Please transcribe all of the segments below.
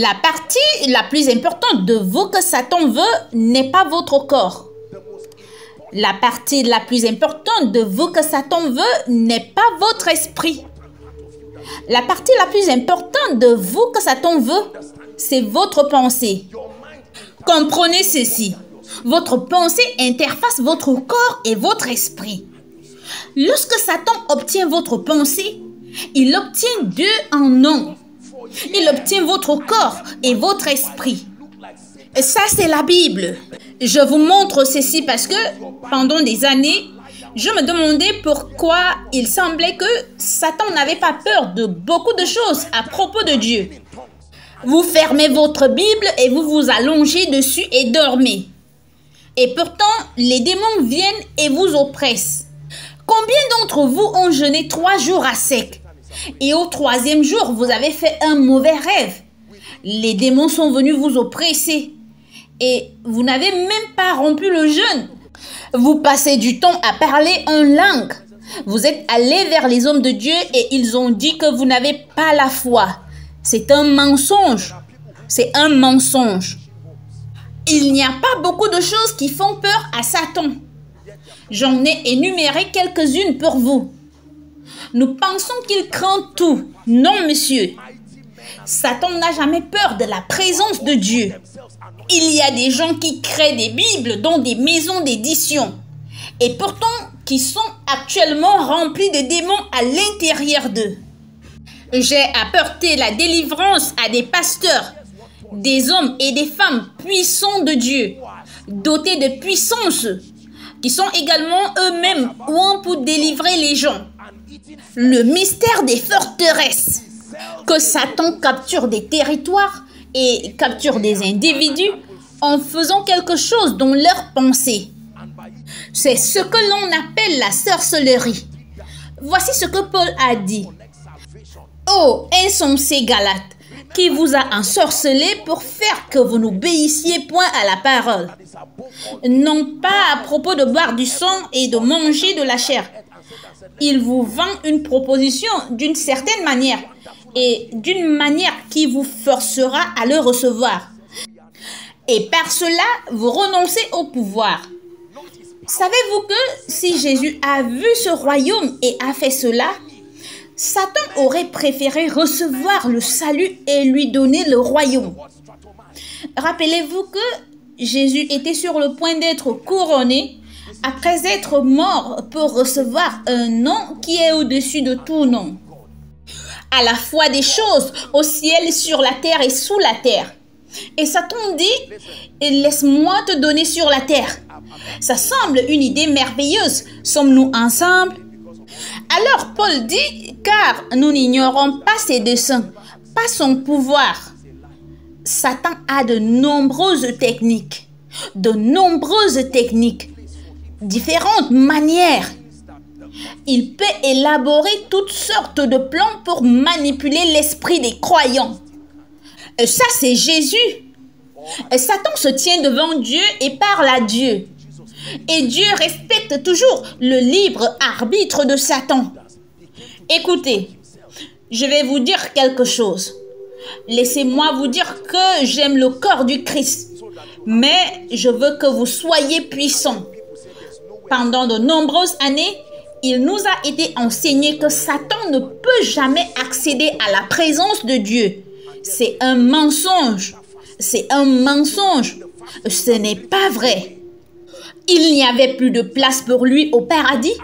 La partie la plus importante de vous que Satan veut n'est pas votre corps. La partie la plus importante de vous que Satan veut n'est pas votre esprit. La partie la plus importante de vous que Satan veut, c'est votre pensée. Comprenez ceci. Votre pensée interface votre corps et votre esprit. Lorsque Satan obtient votre pensée, il obtient deux en un. Il obtient votre corps et votre esprit. Et ça, c'est la Bible. Je vous montre ceci parce que pendant des années, je me demandais pourquoi il semblait que Satan n'avait pas peur de beaucoup de choses à propos de Dieu. Vous fermez votre Bible et vous vous allongez dessus et dormez. Et pourtant, les démons viennent et vous oppressent. Combien d'entre vous ont jeûné 3 jours à sec? Et au 3e jour, vous avez fait un mauvais rêve. Les démons sont venus vous oppresser. Et vous n'avez même pas rompu le jeûne. Vous passez du temps à parler en langue. Vous êtes allé vers les hommes de Dieu et ils ont dit que vous n'avez pas la foi. C'est un mensonge. C'est un mensonge. Il n'y a pas beaucoup de choses qui font peur à Satan. J'en ai énuméré quelques-unes pour vous. Nous pensons qu'il craint tout. Non, monsieur. Satan n'a jamais peur de la présence de Dieu. Il y a des gens qui créent des Bibles dans des maisons d'édition et pourtant qui sont actuellement remplis de démons à l'intérieur d'eux. J'ai apporté la délivrance à des pasteurs, des hommes et des femmes puissants de Dieu, dotés de puissance, qui sont également eux-mêmes ouins pour délivrer les gens. Le mystère des forteresses, que Satan capture des territoires et capture des individus en faisant quelque chose dans leurs pensées. C'est ce que l'on appelle la sorcellerie. Voici ce que Paul a dit. Ô insensés Galates, qui vous a ensorcelé pour faire que vous n'obéissiez point à la parole. Non pas à propos de boire du sang et de manger de la chair. Il vous vend une proposition d'une certaine manière et d'une manière qui vous forcera à le recevoir. Et par cela, vous renoncez au pouvoir. Savez-vous que si Jésus a vu ce royaume et a fait cela, Satan aurait préféré recevoir le salut et lui donner le royaume. Rappelez-vous que Jésus était sur le point d'être couronné après être mort pour recevoir un nom qui est au-dessus de tout nom. À la fois des choses au ciel, sur la terre et sous la terre. Et Satan dit, laisse-moi te donner sur la terre. Ça semble une idée merveilleuse. Sommes-nous ensemble? Alors Paul dit, car nous n'ignorons pas ses desseins, pas son pouvoir. Satan a de nombreuses techniques, différentes manières. Il peut élaborer toutes sortes de plans pour manipuler l'esprit des croyants. Et ça, c'est Jésus. Et Satan se tient devant Dieu et parle à Dieu. Et Dieu respecte toujours le libre arbitre de Satan. Écoutez, je vais vous dire quelque chose. Laissez-moi vous dire que j'aime le corps du Christ. Mais je veux que vous soyez puissants. Pendant de nombreuses années, il nous a été enseigné que Satan ne peut jamais accéder à la présence de Dieu. C'est un mensonge. C'est un mensonge. Ce n'est pas vrai. Il n'y avait plus de place pour lui au paradis,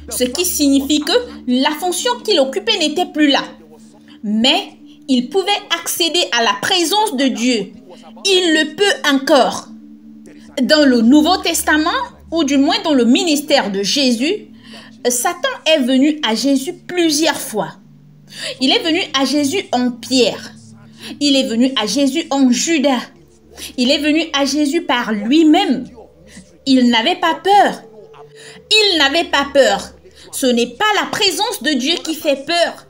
ce qui signifie que la fonction qu'il occupait n'était plus là. Mais il pouvait accéder à la présence de Dieu. Il le peut encore. Dans le Nouveau Testament, ou du moins dans le ministère de Jésus, Satan est venu à Jésus plusieurs fois. Il est venu à Jésus en Pierre. Il est venu à Jésus en Judas. Il est venu à Jésus par lui-même. Il n'avait pas peur. Il n'avait pas peur. Ce n'est pas la présence de Dieu qui fait peur.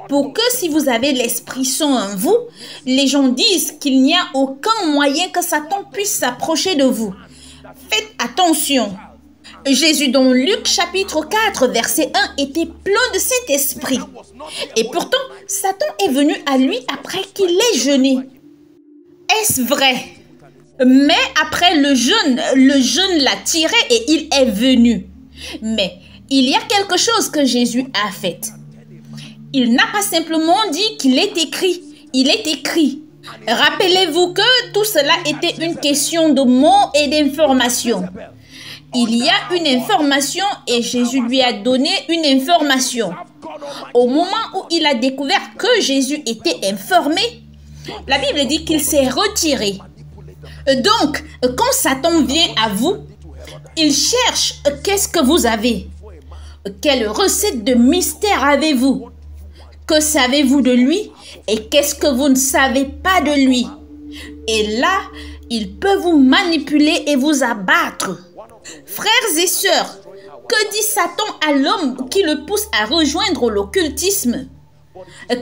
Pour que si vous avez l'Esprit Saint en vous, les gens disent qu'il n'y a aucun moyen que Satan puisse s'approcher de vous. Faites attention. Jésus dans Luc chapitre 4 verset 1 était plein de Saint-Esprit. Et pourtant, Satan est venu à lui après qu'il ait jeûné. Est-ce vrai? Mais après le jeûne l'a tiré et il est venu. Mais il y a quelque chose que Jésus a fait. Il n'a pas simplement dit qu'il est écrit. Il est écrit. Rappelez-vous que tout cela était une question de mots et d'informations. Il y a une information et Jésus lui a donné une information. Au moment où il a découvert que Jésus était informé, la Bible dit qu'il s'est retiré. Donc, quand Satan vient à vous, il cherche qu'est-ce que vous avez. Quelle recette de mystère avez-vous? Que savez-vous de lui? Et qu'est-ce que vous ne savez pas de lui? Et là, il peut vous manipuler et vous abattre. Frères et sœurs, que dit Satan à l'homme qui le pousse à rejoindre l'occultisme?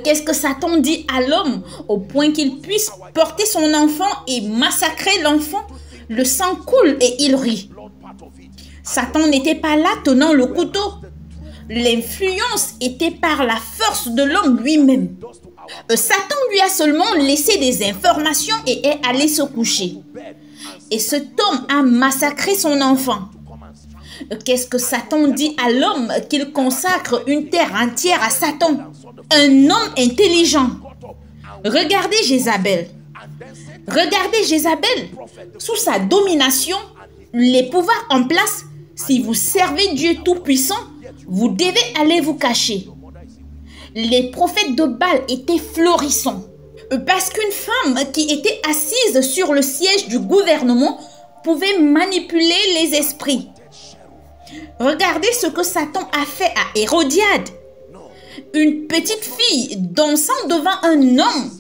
Qu'est-ce que Satan dit à l'homme au point qu'il puisse porter son enfant et massacrer l'enfant? Le sang coule et il rit. Satan n'était pas là tenant le couteau. L'influence était par la force de l'homme lui-même. Satan lui a seulement laissé des informations et est allé se coucher. Et cet homme a massacré son enfant. Qu'est-ce que Satan dit à l'homme qu'il consacre une terre entière à Satan? Un homme intelligent. Regardez Jézabel. Regardez Jézabel. Sous sa domination, les pouvoirs en place, si vous servez Dieu Tout-Puissant, vous devez aller vous cacher. Les prophètes de Baal étaient florissants. Parce qu'une femme qui était assise sur le siège du gouvernement pouvait manipuler les esprits. Regardez ce que Satan a fait à Hérodiade. Une petite fille dansant devant un homme.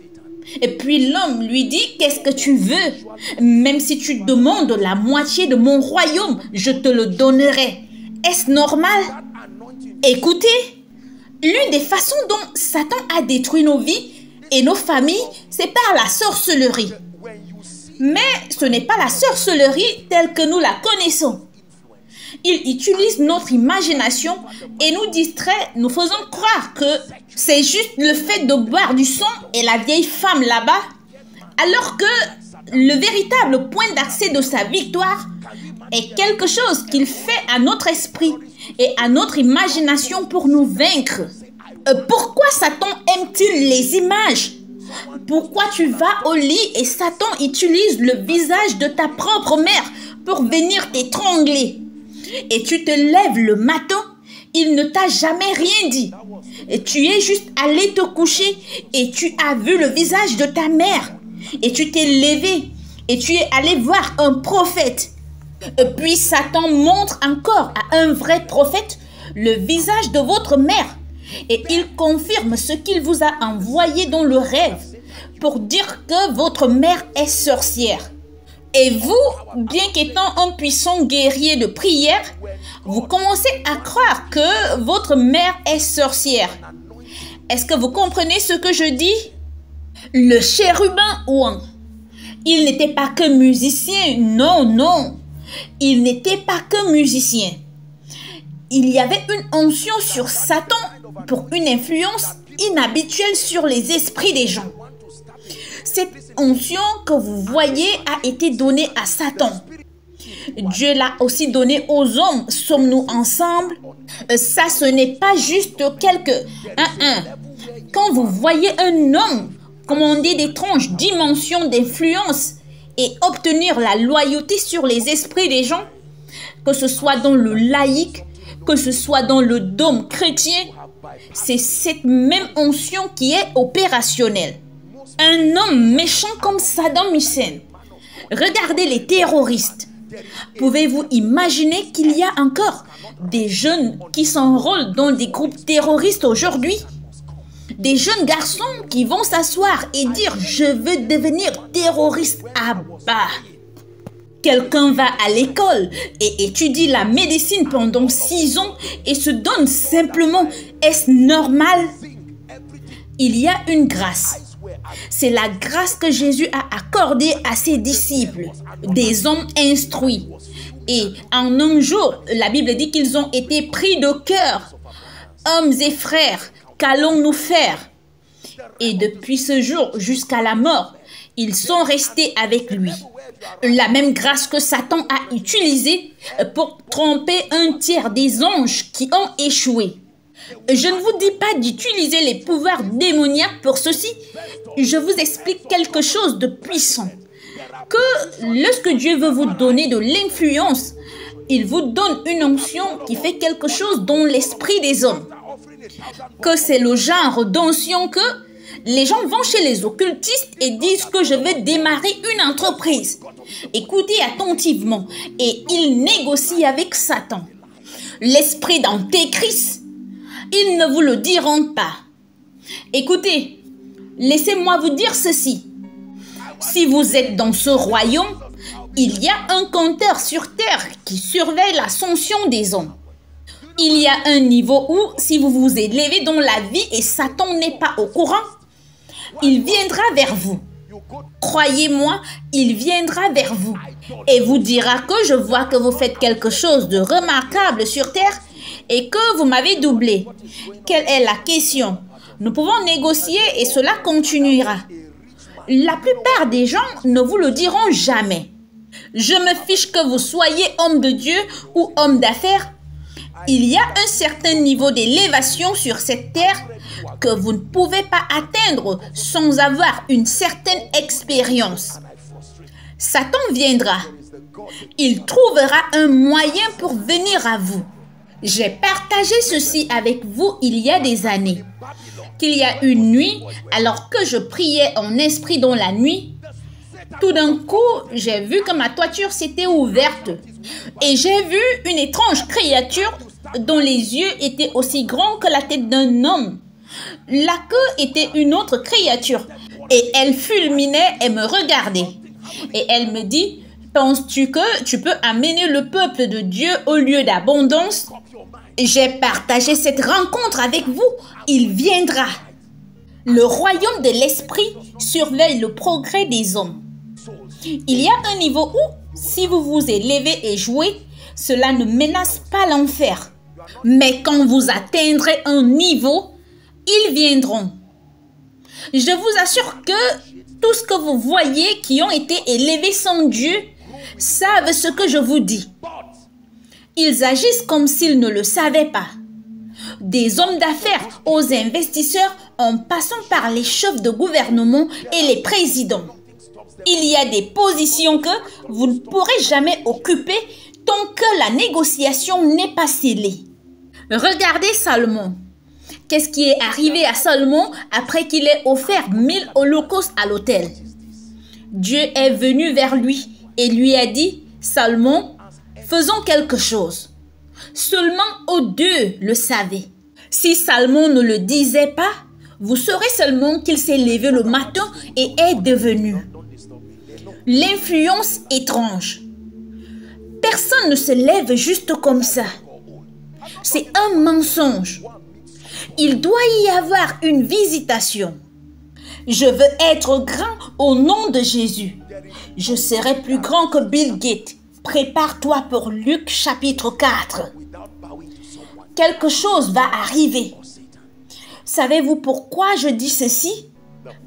Et puis l'homme lui dit, qu'est-ce que tu veux? Même si tu demandes la moitié de mon royaume, je te le donnerai. Est-ce normal? Écoutez, l'une des façons dont Satan a détruit nos vies et nos familles, c'est par la sorcellerie. Mais ce n'est pas la sorcellerie telle que nous la connaissons. Il utilise notre imagination et nous distrait, nous faisant croire que c'est juste le fait de boire du sang et la vieille femme là-bas, alors que le véritable point d'accès de sa victoire est quelque chose qu'il fait à notre esprit et à notre imagination pour nous vaincre. Pourquoi Satan aime-t-il les images? Pourquoi tu vas au lit et Satan utilise le visage de ta propre mère pour venir t'étrangler? Et tu te lèves le matin, il ne t'a jamais rien dit. Et tu es juste allé te coucher et tu as vu le visage de ta mère. Et tu t'es levé et tu es allé voir un prophète. Puis Satan montre encore à un vrai prophète le visage de votre mère. Et il confirme ce qu'il vous a envoyé dans le rêve pour dire que votre mère est sorcière. Et vous, bien qu'étant un puissant guerrier de prière, vous commencez à croire que votre mère est sorcière. Est-ce que vous comprenez ce que je dis? Le chérubin ouin, il n'était pas que musicien, non. Il n'était pas que musicien. Il y avait une onction sur Satan pour une influence inhabituelle sur les esprits des gens. Cette onction que vous voyez a été donnée à Satan. Dieu l'a aussi donnée aux hommes. Sommes-nous ensemble? Ça, ce n'est pas juste quelques... Quand vous voyez un homme commander d'étranges dimensions d'influence et obtenir la loyauté sur les esprits des gens, que ce soit dans le laïque, que ce soit dans le dôme chrétien, c'est cette même onction qui est opérationnelle. Un homme méchant comme Saddam Hussein. Regardez les terroristes. Pouvez-vous imaginer qu'il y a encore des jeunes qui s'enrôlent dans des groupes terroristes aujourd'hui? Des jeunes garçons qui vont s'asseoir et dire « Je veux devenir terroriste à bas ». Quelqu'un va à l'école et étudie la médecine pendant 6 ans et se donne simplement « Est-ce normal ?» Il y a une grâce. C'est la grâce que Jésus a accordée à ses disciples, des hommes instruits. Et en un jour, la Bible dit qu'ils ont été pris de cœur. Hommes et frères, qu'allons-nous faire? Et depuis ce jour jusqu'à la mort, Ils sont restés avec lui. La même grâce que Satan a utilisée pour tromper un tiers des anges qui ont échoué. Je ne vous dis pas d'utiliser les pouvoirs démoniaques pour ceci. Je vous explique quelque chose de puissant. Que lorsque Dieu veut vous donner de l'influence, il vous donne une onction qui fait quelque chose dans l'esprit des hommes. Que c'est le genre d'onction que les gens vont chez les occultistes et disent que je vais démarrer une entreprise. Écoutez attentivement. Et ils négocient avec Satan. L'esprit d'Antéchrist. Ils ne vous le diront pas. Écoutez, laissez-moi vous dire ceci. Si vous êtes dans ce royaume, il y a un compteur sur terre qui surveille l'ascension des hommes. Il y a un niveau où, si vous vous élevez dans la vie et Satan n'est pas au courant, il viendra vers vous. Croyez-moi, il viendra vers vous et vous dira que je vois que vous faites quelque chose de remarquable sur terre et que vous m'avez doublé. Quelle est la question? Nous pouvons négocier et cela continuera. La plupart des gens ne vous le diront jamais. Je me fiche que vous soyez homme de Dieu ou homme d'affaires. Il y a un certain niveau d'élévation sur cette terre que vous ne pouvez pas atteindre sans avoir une certaine expérience. Satan viendra. Il trouvera un moyen pour venir à vous. J'ai partagé ceci avec vous il y a des années. Qu'il y a une nuit, alors que je priais en esprit dans la nuit, tout d'un coup, j'ai vu que ma toiture s'était ouverte. Et j'ai vu une étrange créature dont les yeux étaient aussi grands que la tête d'un homme. La queue était une autre créature. Et elle fulminait et me regardait. Et elle me dit, penses-tu que tu peux amener le peuple de Dieu au lieu d'abondance? J'ai partagé cette rencontre avec vous. Il viendra. Le royaume de l'esprit surveille le progrès des hommes. Il y a un niveau où, si vous vous élevez et jouez, cela ne menace pas l'enfer. Mais quand vous atteindrez un niveau, ils viendront. Je vous assure que tout ce que vous voyez qui ont été élevés sans Dieu savent ce que je vous dis. Ils agissent comme s'ils ne le savaient pas. Des hommes d'affaires aux investisseurs en passant par les chefs de gouvernement et les présidents. Il y a des positions que vous ne pourrez jamais occuper tant que la négociation n'est pas scellée. Regardez Salomon. Qu'est-ce qui est arrivé à Salomon après qu'il ait offert 1000 holocaustes à l'autel? Dieu est venu vers lui et lui a dit, Salomon, faisons quelque chose. Seulement eux deux le savaient. Si Salomon ne le disait pas, vous saurez seulement qu'il s'est levé le matin et est devenu. L'influence étrange. Personne ne se lève juste comme ça. C'est un mensonge. Il doit y avoir une visitation. Je veux être grand au nom de Jésus. Je serai plus grand que Bill Gates. Prépare-toi pour Luc chapitre 4. Quelque chose va arriver. Savez-vous pourquoi je dis ceci?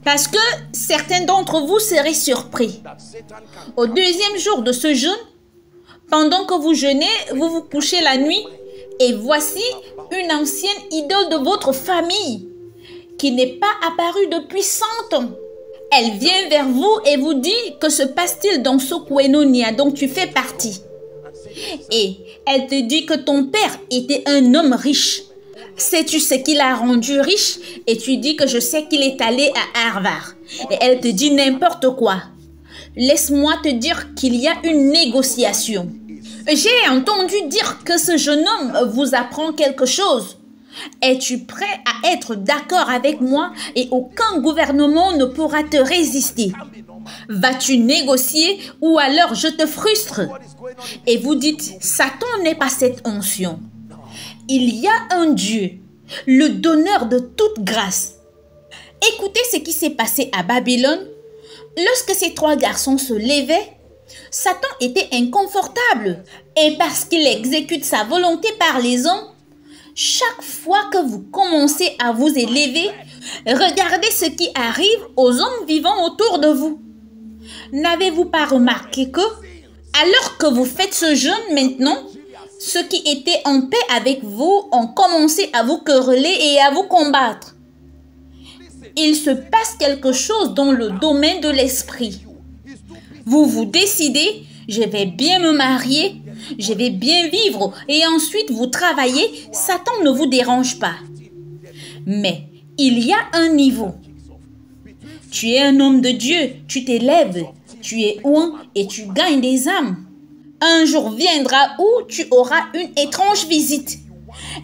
Parce que certains d'entre vous seraient surpris. Au deuxième jour de ce jeûne, pendant que vous jeûnez, vous vous couchez la nuit et voici une ancienne idole de votre famille qui n'est pas apparue depuis 100 ans. Elle vient vers vous et vous dit que se passe-t-il dans ce Koinonia dont tu fais partie. Et elle te dit que ton père était un homme riche. Sais-tu ce qui l'a rendu riche? Et tu dis que je sais qu'il est allé à Harvard. Et elle te dit n'importe quoi. Laisse-moi te dire qu'il y a une négociation. J'ai entendu dire que ce jeune homme vous apprend quelque chose. Es-tu prêt à être d'accord avec moi et aucun gouvernement ne pourra te résister? Vas-tu négocier ou alors je te frustre? Et vous dites, Satan n'est pas cette onction. Il y a un Dieu, le donneur de toute grâce. Écoutez ce qui s'est passé à Babylone. Lorsque ces trois garçons se levaient, Satan était inconfortable. Et parce qu'il exécute sa volonté par les hommes, chaque fois que vous commencez à vous élever, regardez ce qui arrive aux hommes vivant autour de vous. N'avez-vous pas remarqué que, alors que vous faites ce jeûne maintenant, ceux qui étaient en paix avec vous ont commencé à vous quereller et à vous combattre? Il se passe quelque chose dans le domaine de l'esprit. Vous vous décidez, je vais bien me marier, je vais bien vivre et ensuite vous travaillez, Satan ne vous dérange pas. Mais il y a un niveau. Tu es un homme de Dieu, tu t'élèves, tu es oint et tu gagnes des âmes. Un jour viendra où tu auras une étrange visite.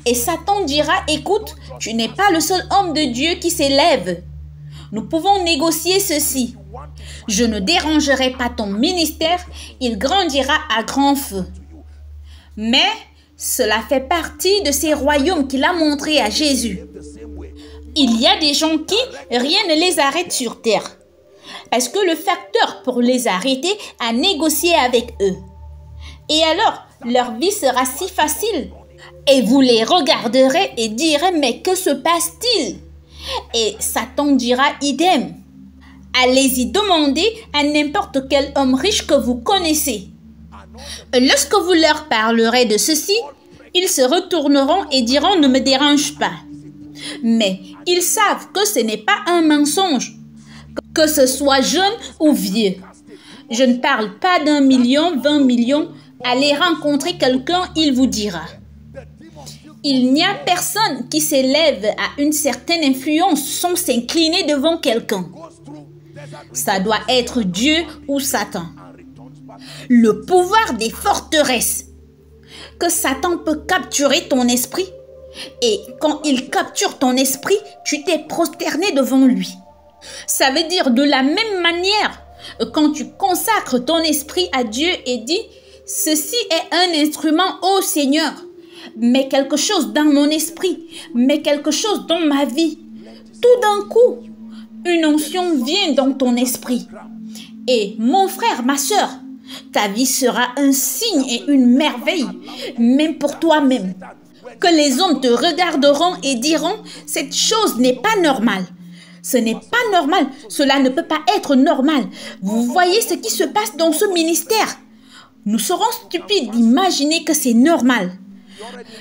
Et Satan dira, écoute, tu n'es pas le seul homme de Dieu qui s'élève. Nous pouvons négocier ceci. Je ne dérangerai pas ton ministère, il grandira à grand feu. Mais cela fait partie de ces royaumes qu'il a montrés à Jésus. Il y a des gens qui, rien ne les arrête sur terre. Parce que le facteur pour les arrêter a négocié avec eux. Et alors, leur vie sera si facile. Et vous les regarderez et direz, mais que se passe-t-il? Et Satan dira idem. Allez-y demander à n'importe quel homme riche que vous connaissez. Lorsque vous leur parlerez de ceci, ils se retourneront et diront ne me dérange pas. Mais ils savent que ce n'est pas un mensonge, que ce soit jeune ou vieux. Je ne parle pas d'1 million, 20 millions. Allez rencontrer quelqu'un, il vous dira. Il n'y a personne qui s'élève à une certaine influence sans s'incliner devant quelqu'un. Ça doit être Dieu ou Satan. Le pouvoir des forteresses. Que Satan peut capturer ton esprit. Et quand il capture ton esprit, tu t'es prosterné devant lui. Ça veut dire de la même manière, quand tu consacres ton esprit à Dieu et dis, ceci est un instrument, ô Seigneur, mets quelque chose dans mon esprit, mets quelque chose dans ma vie. Tout d'un coup, une onction vient dans ton esprit. Et mon frère, ma soeur, ta vie sera un signe et une merveille, même pour toi-même. Que les hommes te regarderont et diront, cette chose n'est pas normale. Ce n'est pas normal, cela ne peut pas être normal. Vous voyez ce qui se passe dans ce ministère. Nous serons stupides d'imaginer que c'est normal.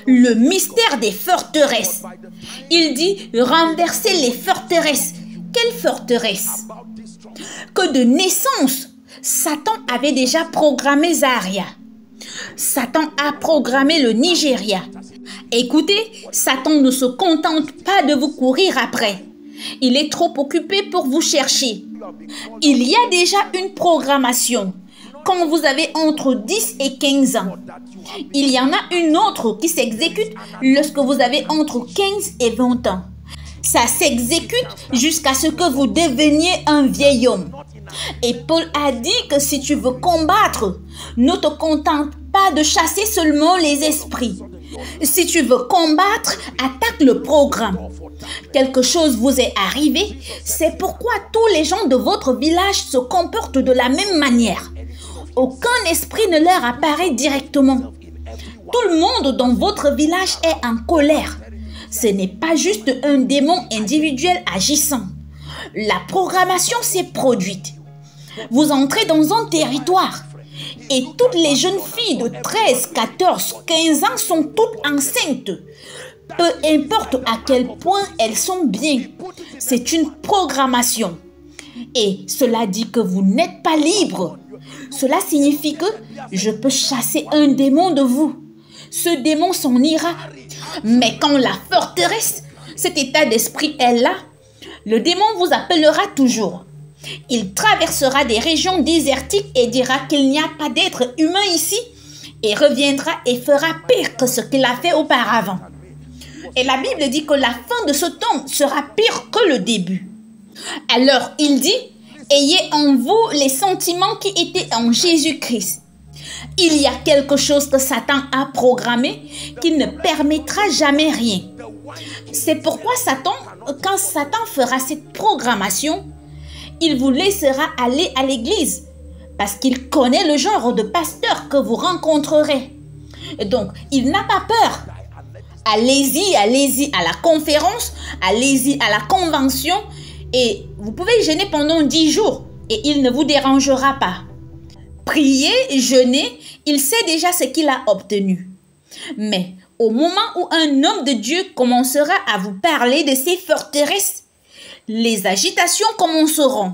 Le mystère des forteresses. Il dit renverser les forteresses. Quelle forteresse? Que de naissance, Satan avait déjà programmé Zaria. Satan a programmé le Nigeria. Écoutez, Satan ne se contente pas de vous courir après. Il est trop occupé pour vous chercher. Il y a déjà une programmation. Quand vous avez entre 10 et 15 ans, il y en a une autre qui s'exécute lorsque vous avez entre 15 et 20 ans. Ça s'exécute jusqu'à ce que vous deveniez un vieil homme. Et Paul a dit que si tu veux combattre, ne te contente pas de chasser seulement les esprits. Si tu veux combattre, attaque le programme. Quelque chose vous est arrivé, c'est pourquoi tous les gens de votre village se comportent de la même manière. Aucun esprit ne leur apparaît directement. Tout le monde dans votre village est en colère. Ce n'est pas juste un démon individuel agissant. La programmation s'est produite. Vous entrez dans un territoire et toutes les jeunes filles de 13, 14, 15 ans sont toutes enceintes. Peu importe à quel point elles sont bien, c'est une programmation. Et cela dit que vous n'êtes pas libre. Cela signifie que je peux chasser un démon de vous. Ce démon s'en ira. Mais quand la forteresse, cet état d'esprit est là, le démon vous appellera toujours. Il traversera des régions désertiques et dira qu'il n'y a pas d'être humain ici et reviendra et fera pire que ce qu'il a fait auparavant. Et la Bible dit que la fin de ce temps sera pire que le début. Alors il dit, ayez en vous les sentiments qui étaient en Jésus-Christ. Il y a quelque chose que Satan a programmé qui ne permettra jamais rien. C'est pourquoi quand Satan fera cette programmation, il vous laissera aller à l'église parce qu'il connaît le genre de pasteur que vous rencontrerez. Et donc, il n'a pas peur. Allez-y à la conférence, allez-y à la convention et vous pouvez jeûner pendant 10 jours. et il ne vous dérangera pas. Priez, jeûnez, il sait déjà ce qu'il a obtenu. Mais au moment où un homme de Dieu commencera à vous parler de ces forteresses, les agitations commenceront.